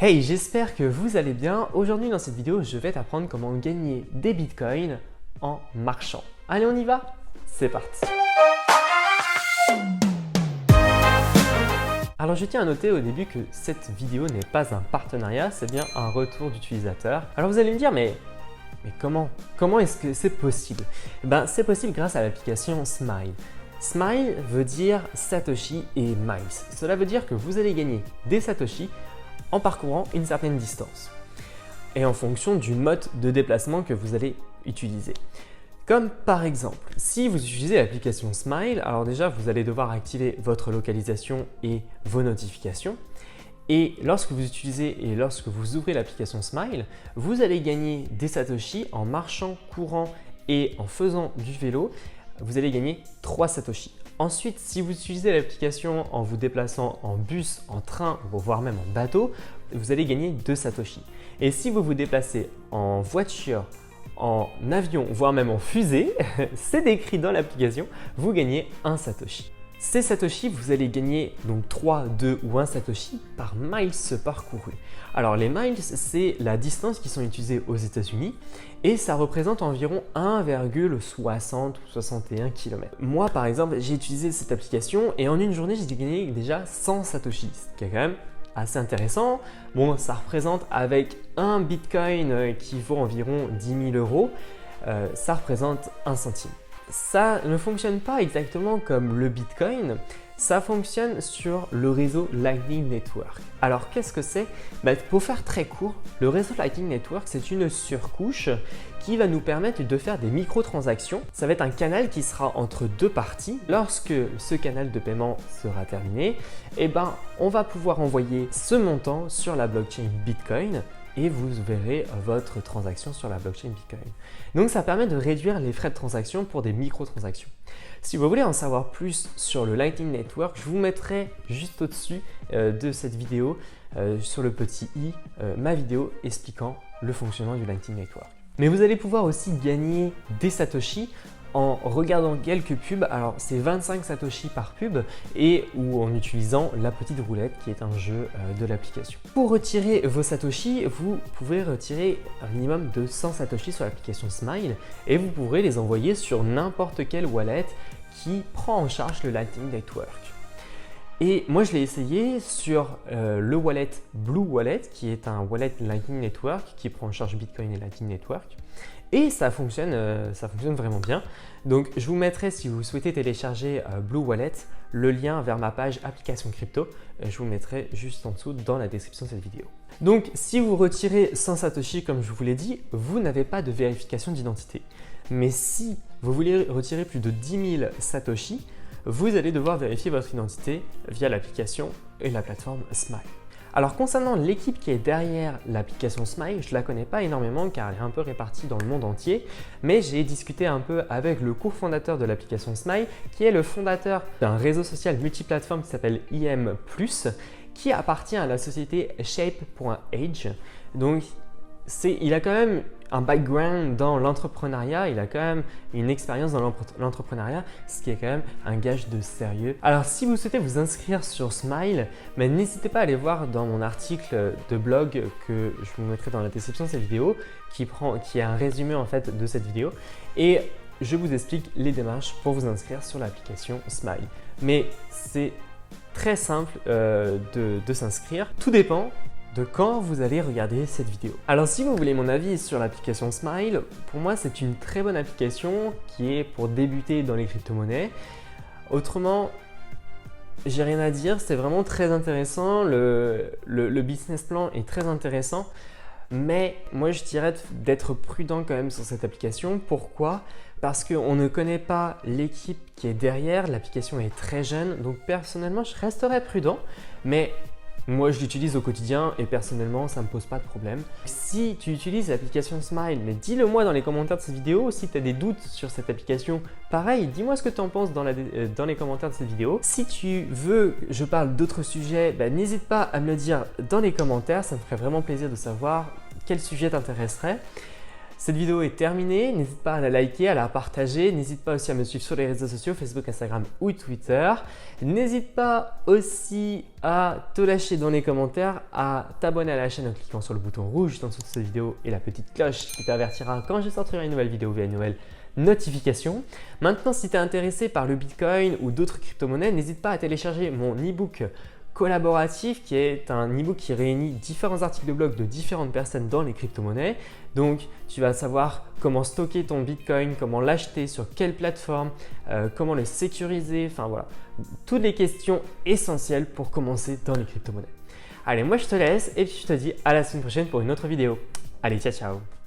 Hey, j'espère que vous allez bien. Aujourd'hui dans cette vidéo, je vais t'apprendre comment gagner des bitcoins en marchant. Allez, on y va? C'est parti! Alors je tiens à noter au début que cette vidéo n'est pas un partenariat, c'est bien un retour d'utilisateur. Alors vous allez me dire, mais comment? Comment est-ce que c'est possible? C'est possible grâce à l'application Smile. Smile veut dire Satoshi et Miles. Cela veut dire que vous allez gagner des Satoshi en parcourant une certaine distance et en fonction du mode de déplacement que vous allez utiliser. Comme par exemple, si vous utilisez l'application Smile, alors déjà vous allez devoir activer votre localisation et vos notifications. Et lorsque vous utilisez et lorsque vous ouvrez l'application Smile, vous allez gagner des Satoshi en marchant, courant et en faisant du vélo. Vous allez gagner 3 Satoshi. Ensuite, si vous utilisez l'application en vous déplaçant en bus, en train, voire même en bateau, vous allez gagner 2 Satoshi. Et si vous vous déplacez en voiture, en avion, voire même en fusée, c'est décrit dans l'application, vous gagnez 1 Satoshi. Ces Satoshi, vous allez gagner donc 3, 2 ou 1 Satoshi par miles parcouru. Alors les miles, c'est la distance qui sont utilisées aux États-Unis et ça représente environ 1,60 ou 61 km. Moi par exemple, j'ai utilisé cette application et en une journée, j'ai gagné déjà 100 Satoshi, ce qui est quand même assez intéressant. Bon, ça représente avec un Bitcoin qui vaut environ 10 000 euros, ça représente 1 centime. Ça ne fonctionne pas exactement comme le Bitcoin, ça fonctionne sur le réseau Lightning Network. Alors qu'est-ce que c'est? Pour faire très court, le réseau Lightning Network c'est une surcouche qui va nous permettre de faire des microtransactions. Ça va être un canal qui sera entre deux parties. Lorsque ce canal de paiement sera terminé, on va pouvoir envoyer ce montant sur la blockchain Bitcoin et vous verrez votre transaction sur la blockchain Bitcoin. Donc ça permet de réduire les frais de transaction pour des microtransactions. Si vous voulez en savoir plus sur le Lightning Network, je vous mettrai juste au-dessus de cette vidéo, sur le petit i, ma vidéo expliquant le fonctionnement du Lightning Network. Mais vous allez pouvoir aussi gagner des Satoshi en regardant quelques pubs. Alors c'est 25 Satoshi par pub ou en utilisant la petite roulette qui est un jeu de l'application. Pour retirer vos Satoshi, vous pouvez retirer un minimum de 100 Satoshi sur l'application Smile et vous pourrez les envoyer sur n'importe quelle wallet qui prend en charge le Lightning Network. Et moi je l'ai essayé sur le wallet Blue Wallet qui est un wallet Lightning Network qui prend en charge Bitcoin et Lightning Network. Et ça fonctionne vraiment bien. Donc je vous mettrai, si vous souhaitez télécharger Blue Wallet, le lien vers ma page application crypto. Je vous mettrai juste en dessous dans la description de cette vidéo. Donc si vous retirez 100 Satoshi comme je vous l'ai dit, vous n'avez pas de vérification d'identité. Mais si vous voulez retirer plus de 10 000 Satoshi, vous allez devoir vérifier votre identité via l'application et la plateforme Smile. Alors concernant l'équipe qui est derrière l'application Smile, je ne la connais pas énormément car elle est un peu répartie dans le monde entier, mais j'ai discuté un peu avec le cofondateur de l'application Smile qui est le fondateur d'un réseau social multiplateforme qui s'appelle IM+, qui appartient à la société Shape.age. Donc il a quand même un background dans l'entrepreneuriat, il a quand même une expérience dans l'entrepreneuriat, ce qui est quand même un gage de sérieux. Alors si vous souhaitez vous inscrire sur Smile, n'hésitez pas à aller voir dans mon article de blog que je vous mettrai dans la description de cette vidéo, qui est un résumé en fait de cette vidéo, et je vous explique les démarches pour vous inscrire sur l'application Smile. Mais c'est très simple de s'inscrire, tout dépend de quand vous allez regarder cette vidéo. Alors si vous voulez mon avis sur l'application Smile, pour moi c'est une très bonne application qui est pour débuter dans les crypto-monnaies. Autrement, j'ai rien à dire, c'est vraiment très intéressant, le business plan est très intéressant, mais moi je dirais d'être prudent quand même sur cette application. Pourquoi? Parce qu'on ne connaît pas l'équipe qui est derrière, l'application est très jeune, donc personnellement je resterai prudent, mais moi, je l'utilise au quotidien et personnellement, ça ne me pose pas de problème. Si tu utilises l'application Smile, mais dis-le moi dans les commentaires de cette vidéo. Si tu as des doutes sur cette application, pareil, dis-moi ce que tu en penses dans les commentaires de cette vidéo. Si tu veux que je parle d'autres sujets, n'hésite pas à me le dire dans les commentaires. Ça me ferait vraiment plaisir de savoir quel sujet t'intéresserait. Cette vidéo est terminée, n'hésite pas à la liker, à la partager, n'hésite pas aussi à me suivre sur les réseaux sociaux, Facebook, Instagram ou Twitter. N'hésite pas aussi à te lâcher dans les commentaires, à t'abonner à la chaîne en cliquant sur le bouton rouge juste en dessous de cette vidéo et la petite cloche qui t'avertira quand je sortirai une nouvelle vidéo via une nouvelle notification. Maintenant, si tu es intéressé par le Bitcoin ou d'autres crypto-monnaies, n'hésite pas à télécharger mon e-book collaboratif qui est un e-book qui réunit différents articles de blog de différentes personnes dans les crypto-monnaies. Donc, tu vas savoir comment stocker ton Bitcoin, comment l'acheter, sur quelle plateforme, comment le sécuriser, enfin voilà, toutes les questions essentielles pour commencer dans les crypto-monnaies. Allez, moi je te laisse et puis je te dis à la semaine prochaine pour une autre vidéo. Allez, ciao ciao!